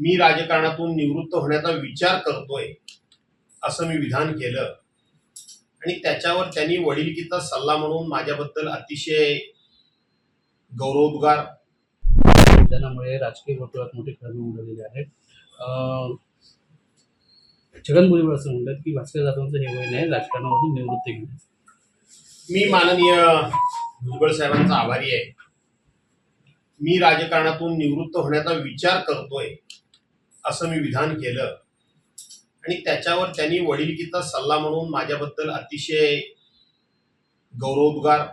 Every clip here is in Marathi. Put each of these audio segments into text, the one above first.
मी राजकारणातून निवृत्त होण्याचा विचार करतोय असं मी विधान केलं आणि त्याच्यावर त्यांनी वडिलकीचा सल्ला म्हणून माझ्याबद्दल अतिशय गौरवोद्गार विधानामुळे राजकीय वर्तुळात मोठी खळबळ उडालेली आहे. छगन भुजबळ असं म्हणतात की भास्कर जाधवांचं हे वय नाही राजकारणामधून निवृत्ती घेण्याचं. मी माननीय भुजबळ साहेबांचा आभारी आहे. मी राजकारणातून निवृत्त होण्याचा विचार करतोय असं मी विधान केलं आणि त्याच्यावर त्यांनी वडिलकीचा सल्ला म्हणून माझ्याबद्दल अतिशय गौरवोद्गार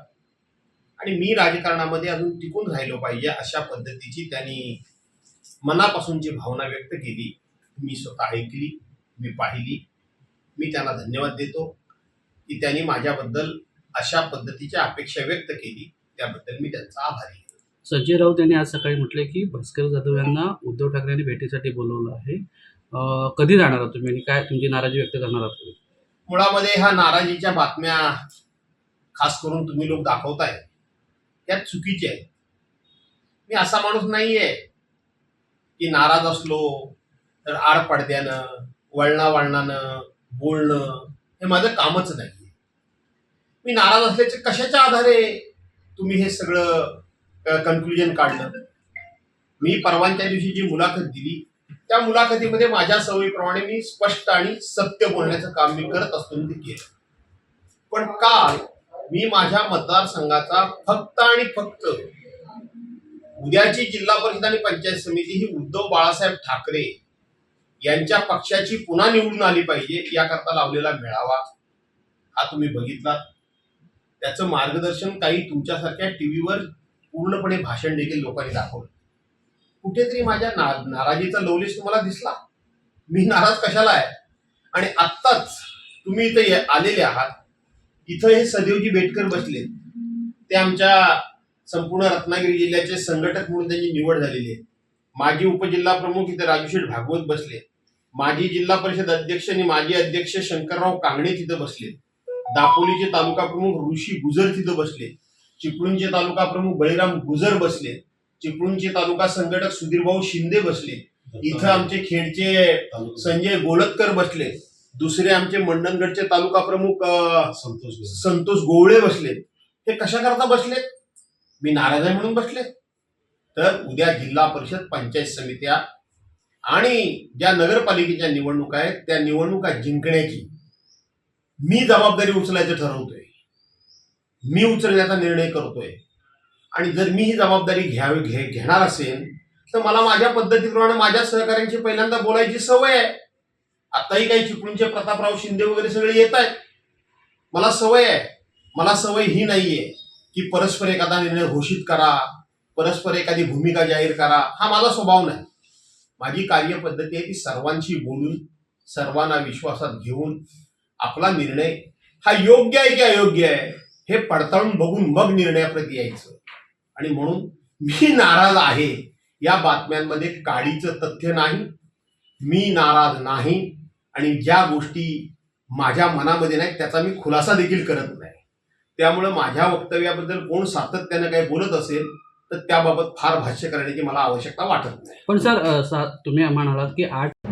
आणि मी राजकारणामध्ये अजून टिकून राहिलो पाहिजे अशा पद्धतीची त्यांनी मनापासूनची भावना व्यक्त केली. मी स्वतः ऐकली, मी पाहिली. मी त्यांना धन्यवाद देतो की त्यांनी माझ्याबद्दल अशा पद्धतीची अपेक्षा व्यक्त केली. त्याबद्दल मी त्यांचा आभारी आहे. संजय राऊत यांनी आज सकाळी म्हटले की भास्कर जाधव यांना उद्धव ठाकरेंनी भेटीसाठी बोलवलं आहे. कधी जाणार आहात तुम्ही आणि काय तुमची नाराजी व्यक्त करणार आहात? मुळामध्ये ह्या नाराजीच्या बातम्या खास करून तुम्ही लोक दाखवताय त्या चुकीच्या आहेत. मी असा माणूस नाहीये की नाराज असलो तर आड पडद्यानं वळणावळणानं बोलणं हे माझं कामच नाहीये. मी नाराज असल्याचे कशाच्या आधारे तुम्ही हे सगळं कन्क्लुजन काढलं? मी परवानच्या दिवशी जी मुलाखत दिली त्या मुलाखतीमध्ये माझ्या सवयीप्रमाणे मी स्पष्ट आणि सत्य बोलण्याचं काम मी करत असतो ते केलं. पण काल मी माझ्या मतदारसंघाचा फक्त आणि फक्त उद्याची जिल्हा परिषद आणि पंचायत समिती ही उद्धव बाळासाहेब ठाकरे यांच्या पक्षाची पुन्हा निवडून आली पाहिजे याकरता लावलेला मेळावा हा तुम्ही बघितला. त्याचं मार्गदर्शन काही तुमच्यासारख्या टीव्हीवर पूर्णपणे भाषण देखील लोकांनी दाखवलं. कुठेतरी माझ्या नाराजीचा लवलेश तुम्हाला दिसला? मी नाराज कशाला आहे? आणि आत्ताच तुम्ही इथे आलेले आहात. इथं हे सदैवजी बेटकर बसले, ते आमच्या संपूर्ण रत्नागिरी जिल्ह्याचे संघटक म्हणून त्यांची निवड झालेली आहे. माजी उपजिल्हा प्रमुख इथे राजूशेठ भागवत बसले. माजी जिल्हा परिषद अध्यक्ष आणि माजी अध्यक्ष शंकरराव कांगणे तिथं बसले. दापोलीचे तालुका प्रमुख ऋषी गुजर तिथं बसले. चिपळूणचे तालुका प्रमुख बळीराम गुजर बसले. चिपळूणचे तालुका संघटक सुधीरभाऊ शिंदे बसले. इथं आमचे खेडचे संजय गोलतकर बसले. दुसरे आमचे मंडणगडचे तालुका प्रमुख संतोष गोवळे बसले. हे कशा करता बसलेत? मी नाराज आहे म्हणून बसले? तर उद्या जिल्हा परिषद पंचायत समित्या आणि ज्या नगरपालिकेच्या निवडणुका आहेत त्या निवडणुका जिंकण्याची मी जबाबदारी उचलायचं ठरवतोय. मी उचलण्याचा निर्णय करतोय आणि जर मी ही जबाबदारी घेणार असेल तर मला माझ्या पद्धतीप्रमाणे माझ्या सहकाऱ्यांची पहिल्यांदा बोलायची सवय आहे. आताही काही चिपळूणचे प्रतापराव शिंदे वगैरे सगळे येत आहेत. मला सवय आहे. मला सवय ही नाहीये की परस्पर एखादा निर्णय घोषित करा, परस्पर एखादी भूमिका जाहीर करा. हा माझा स्वभाव नाही. माझी कार्यपद्धती आहे की सर्वांशी बोलून सर्वांना विश्वासात घेऊन आपला निर्णय हा योग्य आहे की अयोग्य आहे हे पडताळून बघून मग निर्णयाप्रती यायचं. आणि म्हणून मी नाराज आहे या बातम्यांमध्ये काडीचं तथ्य नाही. मी नाराज नाही आणि ज्या गोष्टी माझ्या मनामध्ये नाहीत त्याचा मी खुलासा देखील करत नाही. त्यामुळे माझ्या वक्तव्याबद्दल कोण सातत्यानं काही बोलत असेल तर त्याबाबत फार भाष्य करण्याची मला आवश्यकता वाटत नाही. पण सर तुम्ही म्हणालात की 8